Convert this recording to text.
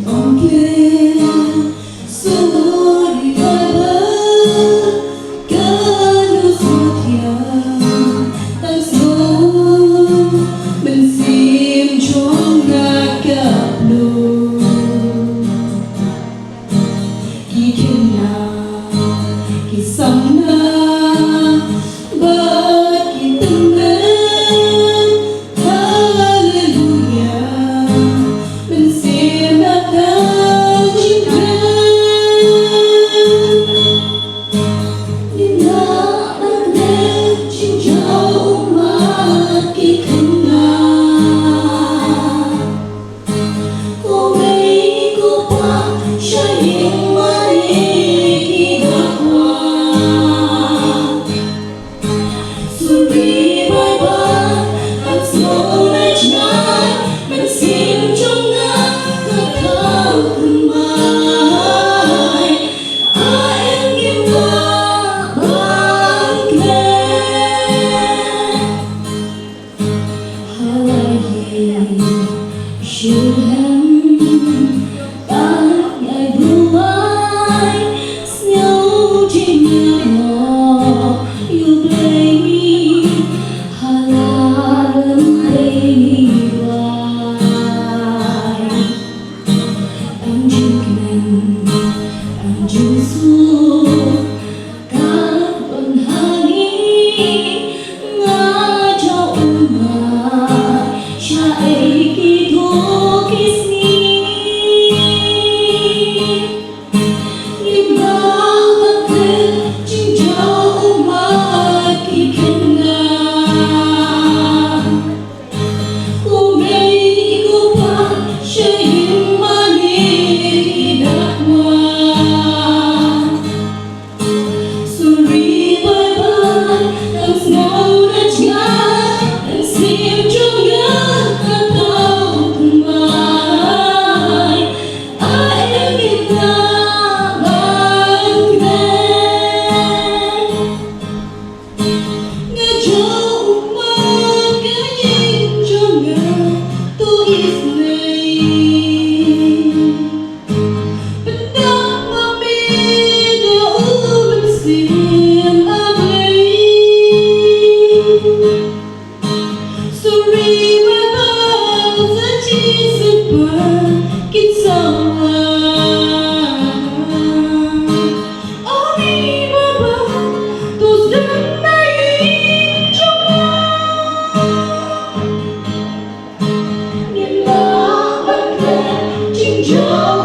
Ông kia suri baba kanu sotia tang so mình sim trong ngakap lu kikina kisamna should have ai buổi snow trên nhỏ yêu baby halam baby anh chụp anh chụp các phần hani ngã cho mà chạy kỳ Joe.